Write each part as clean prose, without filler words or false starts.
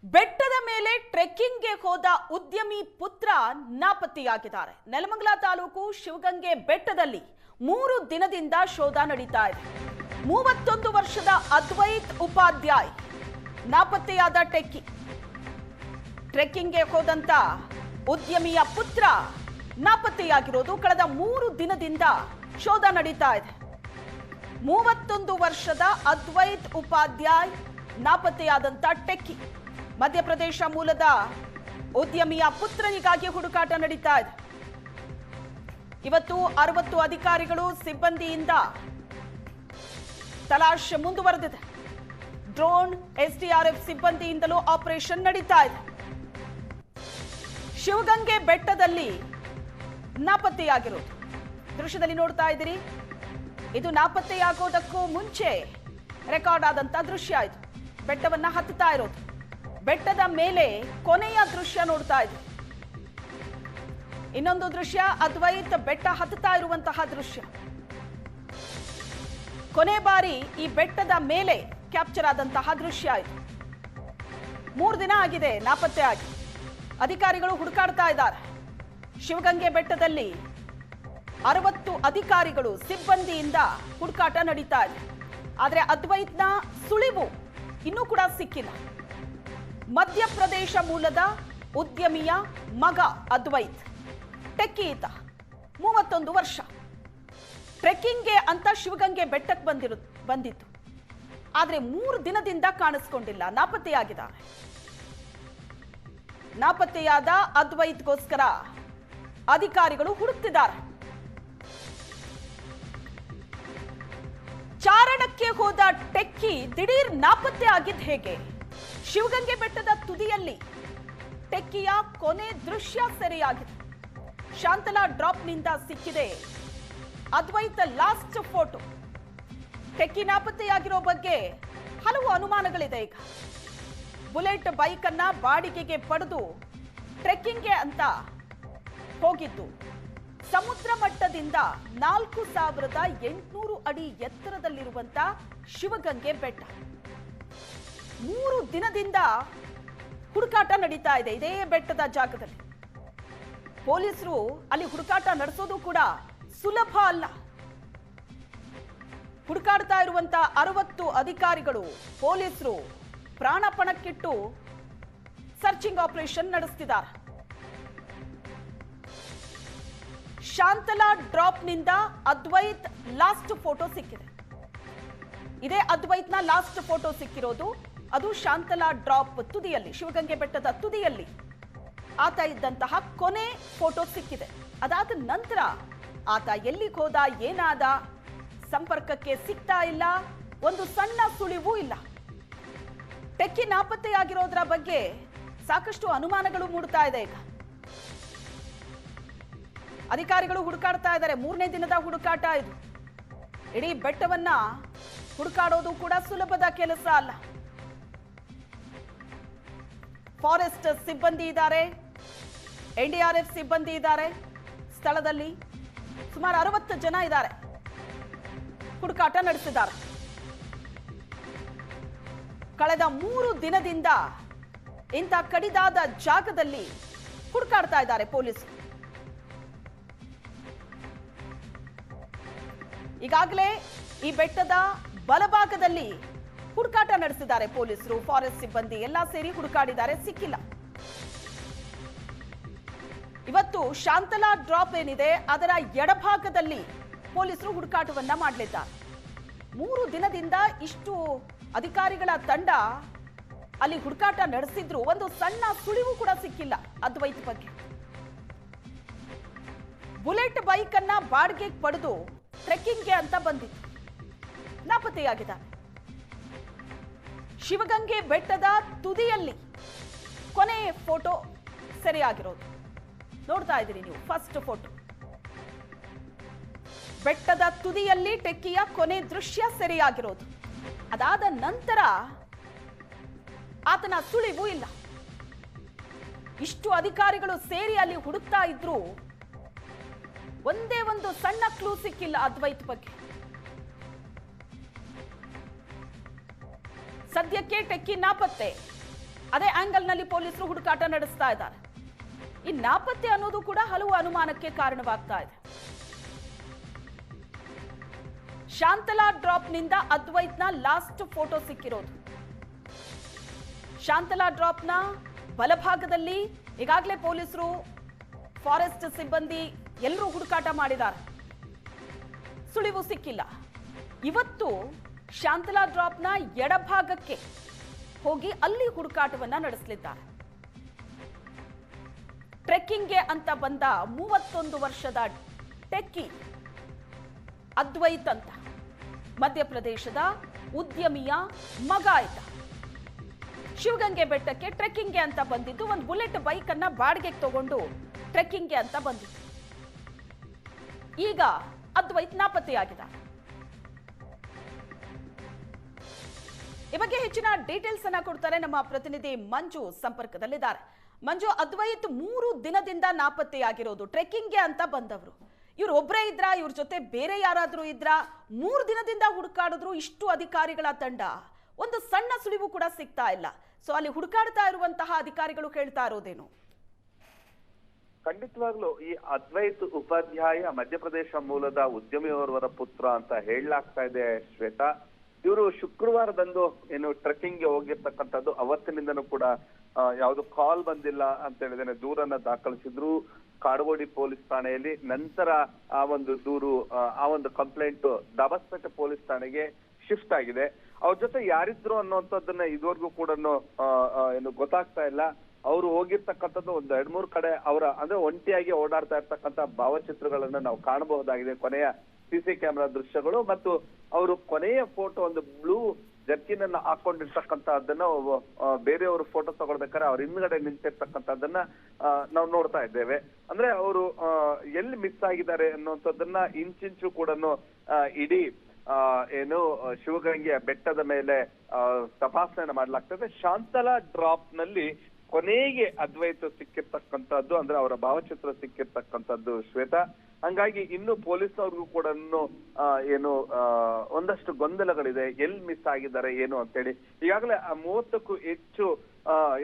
ಬೆಟ್ಟದ ಮೇಲೆ ಟ್ರೆಕ್ಕಿಂಗ್ಗೆ ಹೋದ ಉದ್ಯಮಿ ಪುತ್ರ ನಾಪತ್ತೆಯಾಗಿದ್ದಾರೆ. ನೆಲಮಂಗಲ ತಾಲೂಕು ಶಿವಗಂಗೆ ಬೆಟ್ಟದಲ್ಲಿ 3 ದಿನದಿಂದ ಶೋಧ ನಡೀತಾ ಇದೆ. 31 ವರ್ಷದ ಅದ್ವೈತ್ ಉಪಾಧ್ಯಾಯ್ ನಾಪತ್ತೆಯಾದ ಟೆಕ್ಕಿ. ಟ್ರೆಕ್ಕಿಂಗ್ಗೆ ಹೋದಂತ ಉದ್ಯಮಿಯ ಪುತ್ರ ನಾಪತ್ತೆಯಾಗಿರೋದು. ಕಳೆದ 3 ದಿನದಿಂದ ಶೋಧ ನಡೀತಾ ಇದೆ. 31 ವರ್ಷದ ಅದ್ವೈತ್ ಉಪಾಧ್ಯಾಯ್ ನಾಪತ್ತೆಯಾದಂತ ಟೆಕ್ಕಿ. ಮಧ್ಯಪ್ರದೇಶ ಮೂಲದ ಉದ್ಯಮಿಯ ಪುತ್ರನಿಗಾಗಿ ಹುಡುಕಾಟ ನಡೀತಾ ಇದೆ. ಇವತ್ತು 60 ಅಧಿಕಾರಿಗಳು ಸಿಬ್ಬಂದಿಯಿಂದ ತಲಾಶ್ ಮುಂದುವರೆದಿದೆ. ಡ್ರೋನ್, ಎಸ್ಡಿಆರ್ಎಫ್ ಸಿಬ್ಬಂದಿಯಿಂದಲೂ ಆಪರೇಷನ್ ನಡೀತಾ ಇದೆ. ಶಿವಗಂಗೆ ಬೆಟ್ಟದಲ್ಲಿ ನಾಪತ್ತೆಯಾಗಿರೋದು ದೃಶ್ಯದಲ್ಲಿ ನೋಡ್ತಾ ಇದ್ದೀರಿ. ಇದು ನಾಪತ್ತೆಯಾಗೋದಕ್ಕೂ ಮುಂಚೆ ರೆಕಾರ್ಡ್ ಆದಂತ ದೃಶ್ಯ. ಇದು ಬೆಟ್ಟವನ್ನ ಹತ್ತುತ್ತಾ ಇರೋದು. ಬೆಟ್ಟದ ಮೇಲೆ ಕೊನೆಯ ದೃಶ್ಯ ನೋಡ್ತಾ ಇದೆ. ಇನ್ನೊಂದು ದೃಶ್ಯ ಅದ್ವೈತ್ ಬೆಟ್ಟ ಹತ್ತುತ್ತಾ ಇರುವಂತಹ ದೃಶ್ಯ. ಕೊನೆ ಬಾರಿ ಈ ಬೆಟ್ಟದ ಮೇಲೆ ಕ್ಯಾಪ್ಚರ್ ಆದಂತಹ ದೃಶ್ಯ ಇದು. 3 ದಿನ ಆಗಿದೆ ನಾಪತ್ತೆ ಆಗಿ. ಅಧಿಕಾರಿಗಳು ಹುಡುಕಾಡ್ತಾ ಇದ್ದಾರೆ. ಶಿವಗಂಗೆ ಬೆಟ್ಟದಲ್ಲಿ 60 ಅಧಿಕಾರಿಗಳು ಸಿಬ್ಬಂದಿಯಿಂದ ಹುಡುಕಾಟ ನಡೀತಾ ಇದೆ. ಆದರೆ ಅದ್ವೈತ್ನ ಸುಳಿವು ಇನ್ನೂ ಕೂಡ ಸಿಕ್ಕಿಲ್ಲ. ಮಧ್ಯಪ್ರದೇಶ ಮೂಲದ ಉದ್ಯಮಿಯ ಮಗ ಅದ್ವೈತ್, ಟೆಕ್ಕಿ ಈತ, 31 ವರ್ಷ. ಟ್ರೆಕ್ಕಿಂಗ್ಗೆ ಅಂತ ಶಿವಗಂಗೆ ಬೆಟ್ಟಕ್ಕೆ ಬಂದಿತ್ತು. ಆದರೆ 3 ದಿನದಿಂದ ಕಾಣಿಸ್ಕೊಂಡಿಲ್ಲ, ನಾಪತ್ತೆಯಾಗಿದ್ದಾರೆ. ನಾಪತ್ತೆಯಾದ ಅದ್ವೈತ್ಗೋಸ್ಕರ ಅಧಿಕಾರಿಗಳು ಹುಡುಕ್ತಿದ್ದಾರೆ. ಚಾರಣಕ್ಕೆ ಹೋದ ಟೆಕ್ಕಿ ದಿಢೀರ್ ನಾಪತ್ತೆ ಆಗಿದ್ದು ಹೇಗೆ? ಶಿವಗಂಗೆ ಬೆಟ್ಟದ ತುದಿಯಲ್ಲಿ ಟೆಕ್ಕಿಯ ಕೊನೆ ದೃಶ್ಯ ಸೆರೆಯಾಗಿದೆ. ಶಾಂತಲಾ ಡ್ರಾಪ್ನಿಂದ ಸಿಕ್ಕಿದೆ ಅದ್ವೈತ ಲಾಸ್ಟ್ ಫೋಟೋ. ಟೆಕ್ಕಿ ನಾಪತ್ತೆಯಾಗಿರೋ ಬಗ್ಗೆ ಹಲವು ಅನುಮಾನಗಳಿದೆ. ಈಗ ಬುಲೆಟ್ ಬೈಕ್ ಅನ್ನ ಬಾಡಿಗೆಗೆ ಪಡೆದು ಟ್ರೆಕ್ಕಿಂಗ್ಗೆ ಅಂತ ಹೋಗಿದ್ದು ಸಮುದ್ರ ಮಟ್ಟದಿಂದ 4800 ಅಡಿ ಎತ್ತರದಲ್ಲಿರುವಂತ ಶಿವಗಂಗೆ ಬೆಟ್ಟ. 3 ದಿನದಿಂದ ಹುಡುಕಾಟ ನಡೀತಾ ಇದೆ ಇದೇ ಬೆಟ್ಟದ ಜಾಗದಲ್ಲಿ. ಪೊಲೀಸರು ಅಲ್ಲಿ ಹುಡುಕಾಟ ನಡೆಸೋದು ಕೂಡ ಸುಲಭ ಅಲ್ಲ. ಹುಡುಕಾಡ್ತಾ ಇರುವಂತ 60 ಅಧಿಕಾರಿಗಳು, ಪೊಲೀಸರು ಪ್ರಾಣಪಣಕ್ಕಿಟ್ಟು ಸರ್ಚಿಂಗ್ ಆಪರೇಷನ್ ನಡೆಸ್ತಿದ್ದಾರೆ. ಶಾಂತಲಾ ಡ್ರಾಪ್ನಿಂದ ಅದ್ವೈತ್ ಲಾಸ್ಟ್ ಫೋಟೋ ಸಿಕ್ಕಿದೆ. ಇದೇ ಅದ್ವೈತ್ನ ಲಾಸ್ಟ್ ಫೋಟೋ ಸಿಕ್ಕಿರೋದು. ಅದು ಶಾಂತಲಾ ಡ್ರಾಪ್ ತುದಿಯಲ್ಲಿ, ಶಿವಗಂಗೆ ಬೆಟ್ಟದ ತುದಿಯಲ್ಲಿ ಆತ ಇದ್ದಂತಹ ಕೊನೆ ಫೋಟೋ ಸಿಕ್ಕಿದೆ. ಅದಾದ ನಂತರ ಆತ ಎಲ್ಲಿಗೆ ಹೋದ, ಏನಾದ, ಸಂಪರ್ಕಕ್ಕೆ ಸಿಗ್ತಾ ಇಲ್ಲ. ಒಂದು ಸಣ್ಣ ಸುಳಿವೂ ಇಲ್ಲ. ಟೆಕ್ಕಿ ನಾಪತ್ತೆಯಾಗಿರೋದ್ರ ಬಗ್ಗೆ ಸಾಕಷ್ಟು ಅನುಮಾನಗಳು ಮೂಡ್ತಾ ಇದೆ. ಈಗ ಅಧಿಕಾರಿಗಳು ಹುಡುಕಾಡ್ತಾ ಇದ್ದಾರೆ. 3ನೇ ದಿನದ ಹುಡುಕಾಟ ಇದು. ಇಡೀ ಬೆಟ್ಟವನ್ನ ಹುಡುಕಾಡೋದು ಕೂಡ ಸುಲಭದ ಕೆಲಸ ಅಲ್ಲ. ಫಾರೆಸ್ಟ್ ಸಿಬ್ಬಂದಿ ಇದ್ದಾರೆ, ಎನ್ಡಿಆರ್ಎಫ್ ಸಿಬ್ಬಂದಿ ಇದ್ದಾರೆ ಸ್ಥಳದಲ್ಲಿ. ಸುಮಾರು 60 ಜನ ಇದ್ದಾರೆ. ಹುಡುಕಾಟ ನಡೆಸಿದ್ದಾರೆ. ಕಳೆದ 3 ದಿನದಿಂದ ಇಂಥ ಕಡಿದಾದ ಜಾಗದಲ್ಲಿ ಹುಡುಕಾಡ್ತಾ ಇದ್ದಾರೆ ಪೊಲೀಸರು. ಈಗಾಗಲೇ ಈ ಬೆಟ್ಟದ ಬಲಭಾಗದಲ್ಲಿ ಹುಡುಕಾಟ ನಡೆಸಿದ್ದಾರೆ ಪೊಲೀಸರು, ಫಾರೆಸ್ಟ್ ಸಿಬ್ಬಂದಿ ಎಲ್ಲ ಸೇರಿ ಹುಡುಕಾಡಿದ್ದಾರೆ, ಸಿಕ್ಕಿಲ್ಲ. ಇವತ್ತು ಶಾಂತಲಾ ಡ್ರಾಪ್ ಏನಿದೆ ಅದರ ಎಡಭಾಗದಲ್ಲಿ ಪೊಲೀಸರು ಹುಡುಕಾಟವನ್ನ ಮಾಡಲಿದ್ದಾರೆ. 3 ದಿನದಿಂದ ಇಷ್ಟು ಅಧಿಕಾರಿಗಳ ತಂಡ ಅಲ್ಲಿ ಹುಡುಕಾಟ ನಡೆಸಿದ್ರು ಒಂದು ಸಣ್ಣ ಸುಳಿವು ಕೂಡ ಸಿಕ್ಕಿಲ್ಲ ಅದ್ವೈತ್ ಬಗ್ಗೆ. ಬುಲೆಟ್ ಬೈಕ್ ಅನ್ನ ಬಾಡಿಗೆಗೆ ಪಡೆದು ಟ್ರೆಕ್ಕಿಂಗ್ಗೆ ಅಂತ ಬಂದಿತ್ತು, ನಾಪತ್ತೆಯಾಗಿದ್ದಾರೆ. ಶಿವಗಂಗೆ ಬೆಟ್ಟದ ತುದಿಯಲ್ಲಿ ಕೊನೆ ಫೋಟೋ ಸೆರೆಯಾಗಿರೋದು ನೋಡ್ತಾ ಇದ್ದೀರಿ ನೀವು. ಫಸ್ಟ್ ಫೋಟೋ ಬೆಟ್ಟದ ತುದಿಯಲ್ಲಿ ಟೆಕ್ಕಿಯ ಕೊನೆ ದೃಶ್ಯ ಸೆರೆಯಾಗಿರೋದು. ಅದಾದ ನಂತರ ಆತನ ಸುಳಿವು ಇಲ್ಲ. ಇಷ್ಟು ಅಧಿಕಾರಿಗಳು ಸೇರಿ ಅಲ್ಲಿ ಹುಡುಕ್ತಾ ಇದ್ರು, ಒಂದೇ ಒಂದು ಸಣ್ಣ ಕ್ಲೂ ಸಿಕ್ಕಿಲ್ಲ ಅದ್ವೈತ್ ಬಗ್ಗೆ. ಸದ್ಯಕ್ಕೆ ಟೆಕ್ಕಿ ನಾಪತ್ತೆ. ಅದೇ ಆಂಗಲ್ನಲ್ಲಿ ಪೊಲೀಸರು ಹುಡುಕಾಟ ನಡೆಸ್ತಾ ಇದ್ದಾರೆ. ಈ ನಾಪತ್ತೆ ಅನ್ನೋದು ಕೂಡ ಹಲವು ಅನುಮಾನಕ್ಕೆ ಕಾರಣವಾಗ್ತಾ ಇದೆ. ಶಾಂತಲಾ ಡ್ರಾಪ್ನಿಂದ ಅದ್ವೈತ್ನ ಲಾಸ್ಟ್ ಫೋಟೋ ಸಿಕ್ಕಿರೋದು. ಶಾಂತಲಾ ಡ್ರಾಪ್ನ ಬಲಭಾಗದಲ್ಲಿ ಈಗಾಗಲೇ ಪೊಲೀಸರು, ಫಾರೆಸ್ಟ್ ಸಿಬ್ಬಂದಿ ಎಲ್ಲರೂ ಹುಡುಕಾಟ ಮಾಡಿದ್ದಾರೆ. ಸುಳಿವು ಸಿಕ್ಕಿಲ್ಲ. ಇವತ್ತು ಶಾಂತಲಾ ಡ್ರಾಪ್ನ ಎಡಭಾಗಕ್ಕೆ ಹೋಗಿ ಅಲ್ಲಿ ಹುಡುಕಾಟವನ್ನ ನಡೆಸಲಿದ್ದಾರೆ. ಟ್ರೆಕ್ಕಿಂಗ್ಗೆ ಅಂತ ಬಂದ 31 ವರ್ಷದ ಟೆಕ್ಕಿ ಅದ್ವೈತ್ ಅಂತ ಮಧ್ಯಪ್ರದೇಶದ ಉದ್ಯಮಿಯ ಮಗ ಆಯ್ತ. ಶಿವಗಂಗೆ ಬೆಟ್ಟಕ್ಕೆ ಟ್ರೆಕ್ಕಿಂಗ್ಗೆ ಅಂತ ಬಂದಿದ್ದು, ಒಂದು ಬುಲೆಟ್ ಬೈಕ್ ಅನ್ನ ಬಾಡಿಗೆಗೆ ತಗೊಂಡು ಟ್ರೆಕ್ಕಿಂಗ್ಗೆ ಅಂತ ಬಂದಿದ್ದು. ಈಗ ಅದ್ವೈತ್ ನಾಪತ್ತೆಯಾಗಿದ್ದಾರೆ. ಈ ಬಗ್ಗೆ ಹೆಚ್ಚಿನ ಡೀಟೇಲ್ಸ್ ಅನ್ನ ಕೊಡ್ತಾರೆ ನಮ್ಮ ಪ್ರತಿನಿಧಿ ಮಂಜು ಸಂಪರ್ಕದಲ್ಲಿದ್ದಾರೆ. ಮಂಜು, ಅದ್ವೈತ್ 3 ದಿನದಿಂದ ನಾಪತ್ತೆಯಾಗಿರೋದು. ಟ್ರೆಕ್ಕಿಂಗ್ಗೆ ಅಂತ ಬಂದವರು ಇವ್ರು ಒಬ್ಬರೇ ಇದ್ರಾ, ಇವ್ರ ಜೊತೆ ಬೇರೆ ಯಾರಾದ್ರೂ ಇದ್ರಾ? 3 ದಿನದಿಂದ ಹುಡುಕಾಡಿದ್ರು ಇಷ್ಟು ಅಧಿಕಾರಿಗಳ ತಂಡ, ಒಂದು ಸಣ್ಣ ಸುಳಿವು ಕೂಡ ಸಿಗ್ತಾ ಇಲ್ಲ. ಸೊ ಅಲ್ಲಿ ಹುಡುಕಾಡ್ತಾ ಇರುವಂತಹ ಅಧಿಕಾರಿಗಳು ಹೇಳ್ತಾ ಇರೋದೇನು? ಖಂಡಿತವಾಗ್ಲೂ ಈ ಅದ್ವೈತ್ ಉಪಾಧ್ಯಾಯ ಮಧ್ಯಪ್ರದೇಶ ಮೂಲದ ಉದ್ಯಮಿಯವರ ಪುತ್ರ ಅಂತ ಹೇಳಲಾಗ್ತಾ ಇದೆ ಶ್ವೇತಾ. ಇವರು ಶುಕ್ರವಾರದಂದು ಏನು ಟ್ರೆಕ್ಕಿಂಗ್ಗೆ ಹೋಗಿರ್ತಕ್ಕಂಥದ್ದು. ಅವತ್ತಿನಿಂದನೂ ಕೂಡ ಯಾವುದು ಕಾಲ್ ಬಂದಿಲ್ಲ ಅಂತ ಹೇಳಿದ್ರೆ ದೂರನ್ನ ದಾಖಲಿಸಿದ್ರು ಕಾಡಗೋಡಿ ಪೊಲೀಸ್ ಠಾಣೆಯಲ್ಲಿ. ನಂತರ ಆ ಒಂದು ದೂರು, ಆ ಒಂದು ಕಂಪ್ಲೇಂಟ್ ದಾಬಸ್ಪೇಟೆ ಪೊಲೀಸ್ ಠಾಣೆಗೆ ಶಿಫ್ಟ್ ಆಗಿದೆ. ಅವ್ರ ಜೊತೆ ಯಾರಿದ್ರು ಅನ್ನುವಂಥದ್ದನ್ನ ಇದುವರೆಗೂ ಕೂಡ ಏನು ಗೊತ್ತಾಗ್ತಾ ಇಲ್ಲ. ಅವರು ಹೋಗಿರ್ತಕ್ಕಂಥದ್ದು ಒಂದು 2-3 ಕಡೆ ಅವರ ಅಂದ್ರೆ ಒಂಟಿಯಾಗಿ ಓಡಾಡ್ತಾ ಇರ್ತಕ್ಕಂಥ ಭಾವಚಿತ್ರಗಳನ್ನ ನಾವು ಕಾಣಬಹುದಾಗಿದೆ. ಕೊನೆಯ ಸಿಸಿ ಕ್ಯಾಮೆರಾ ದೃಶ್ಯಗಳು ಮತ್ತು ಅವರು ಕೊನೆಯ ಫೋಟೋ ಒಂದು ಬ್ಲೂ ಜರ್ಕಿನ್ ಅನ್ನ ಹಾಕೊಂಡಿರ್ತಕ್ಕಂಥದ್ದನ್ನ ಬೇರೆಯವರು ಫೋಟೋ ತಗೊಳ್ಬೇಕಾದ್ರೆ ಅವ್ರ ಹಿಂದ್ಗಡೆ ನಿಂತಿರ್ತಕ್ಕಂಥದ್ದನ್ನ ನಾವು ನೋಡ್ತಾ ಇದ್ದೇವೆ. ಅಂದ್ರೆ ಅವರು ಎಲ್ಲಿ ಮಿಸ್ ಆಗಿದ್ದಾರೆ ಅನ್ನುವಂಥದ್ದನ್ನ ಇಂಚಿಂಚು ಕೂಡ ಇಡೀ ಏನು ಶಿವಗಂಗೆಯ ಬೆಟ್ಟದ ಮೇಲೆ ತಪಾಸಣೆ ಮಾಡ್ಲಾಗ್ತದೆ. ಶಾಂತಲಾ ಡ್ರಾಪ್ ನಲ್ಲಿ ಕೊನೆಗೆ ಅದ್ವೈತ ಸಿಕ್ಕಿರ್ತಕ್ಕಂಥದ್ದು, ಅಂದ್ರೆ ಅವರ ಭಾವಚಿತ್ರ ಸಿಕ್ಕಿರ್ತಕ್ಕಂಥದ್ದು ಶ್ವೇತಾ. ಹಂಗಾಗಿ ಇನ್ನು ಪೊಲೀಸ್ನವ್ರಿಗೂ ಕೂಡ ಏನು ಒಂದಷ್ಟು ಗೊಂದಲಗಳಿದೆ, ಎಲ್ಲಿ ಮಿಸ್ ಆಗಿದ್ದಾರೆ ಏನು ಅಂತೇಳಿ. ಈಗಾಗಲೇ 30ಕ್ಕೂ ಹೆಚ್ಚು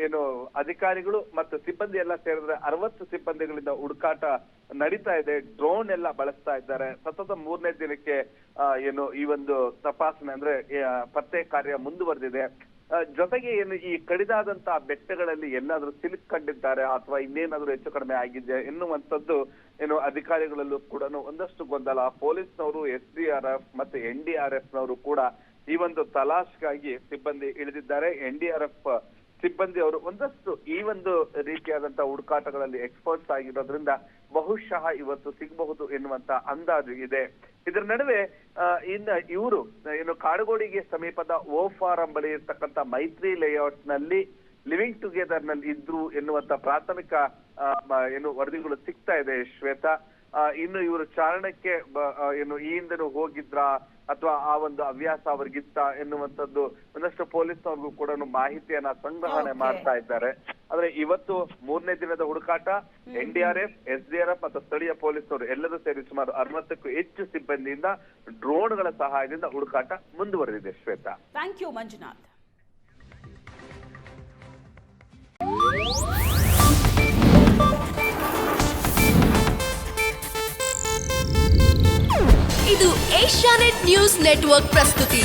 ಏನು ಅಧಿಕಾರಿಗಳು ಮತ್ತು ಸಿಬ್ಬಂದಿ ಎಲ್ಲ ಸೇರಿದ್ರೆ 60 ಸಿಬ್ಬಂದಿಗಳಿಂದ ಹುಡುಕಾಟ ನಡೀತಾ ಇದೆ. ಡ್ರೋನ್ ಎಲ್ಲ ಬಳಸ್ತಾ ಇದ್ದಾರೆ. ಸತತ 3ನೇ ದಿನಕ್ಕೆ ಏನು ಈ ಒಂದು ತಪಾಸಣೆ ಅಂದ್ರೆ ಪತ್ತೆ ಕಾರ್ಯ ಮುಂದುವರೆದಿದೆ. ಜೊತೆಗೆ ಏನು ಈ ಕಡಿದಾದಂತಹ ಬೆಟ್ಟಗಳಲ್ಲಿ ಎಲ್ಲಾದ್ರೂ ಸಿಲುಕೊಂಡಿದ್ದಾರೆ ಅಥವಾ ಇನ್ನೇನಾದ್ರೂ ಹೆಚ್ಚು ಕಡಿಮೆ ಆಗಿದೆ ಎನ್ನುವಂಥದ್ದು ಏನು ಅಧಿಕಾರಿಗಳಲ್ಲೂ ಕೂಡ ಒಂದಷ್ಟು ಗೊಂದಲ. ಪೊಲೀಸ್ನವರು, SDRF ಮತ್ತೆ NDRF ನವರು ಕೂಡ ಈ ಒಂದು ತಲಾಶ್ಗಾಗಿ ಸಿಬ್ಬಂದಿ ಇಳಿದಿದ್ದಾರೆ. NDRF ಸಿಬ್ಬಂದಿ ಅವರು ಒಂದಷ್ಟು ಈ ಒಂದು ರೀತಿಯಾದಂತಹ ಹುಡುಕಾಟಗಳಲ್ಲಿ ಎಕ್ಸ್ಪರ್ಟ್ಸ್ ಆಗಿರೋದ್ರಿಂದ ಬಹುಶಃ ಇವತ್ತು ಸಿಗಬಹುದು ಎನ್ನುವಂತ ಅಂದಾಜು ಇದೆ. ಇದರ ನಡುವೆ ಇನ್ನು ಇವರು ಏನು ಕಾಡಗೋಡಿಗೆ ಸಮೀಪದ ಓಫಾರಂ ಬಳಿ ಇರ್ತಕ್ಕಂಥ ಮೈತ್ರಿ ಲೇಔಟ್ ನಲ್ಲಿ ಲಿವಿಂಗ್ ಟುಗೆದರ್ ನಲ್ಲಿ ಇದ್ರು ಎನ್ನುವಂತ ಪ್ರಾಥಮಿಕ ಏನು ವರದಿಗಳು ಸಿಗ್ತಾ ಇದೆ ಶ್ವೇತಾ. ಇನ್ನು ಇವರು ಚಾರಣಕ್ಕೆ ಏನು ಈ ಹಿಂದೆನೂ ಹೋಗಿದ್ರ ಅಥವಾ ಆ ಒಂದು ಹವ್ಯಾಸ ಅವ್ರಿಗಿತ್ತ ಎನ್ನುವಂಥದ್ದು ಒಂದಷ್ಟು ಪೊಲೀಸ್ನವ್ರಿಗೂ ಕೂಡ ಮಾಹಿತಿಯನ್ನ ಸಂಗ್ರಹಣೆ ಮಾಡ್ತಾ ಇದ್ದಾರೆ. ಆದ್ರೆ ಇವತ್ತು 3ನೇ ದಿನದ ಹುಡುಕಾಟ NDRF, SDRF ಮತ್ತು ಸ್ಥಳೀಯ ಪೊಲೀಸ್ನವರು ಎಲ್ಲರೂ ಸೇರಿ ಸುಮಾರು 60ಕ್ಕೂ ಹೆಚ್ಚು ಸಿಬ್ಬಂದಿಯಿಂದ ಡ್ರೋನ್ಗಳ ಸಹಾಯದಿಂದ ಹುಡುಕಾಟ ಮುಂದುವರೆದಿದೆ ಶ್ವೇತಾ. Thank you Manjunath. ಇದು ಏಷ್ಯಾನೆಟ್ ನ್ಯೂಸ್ ನೆಟ್ವರ್ಕ್ ಪ್ರಸ್ತುತಿ.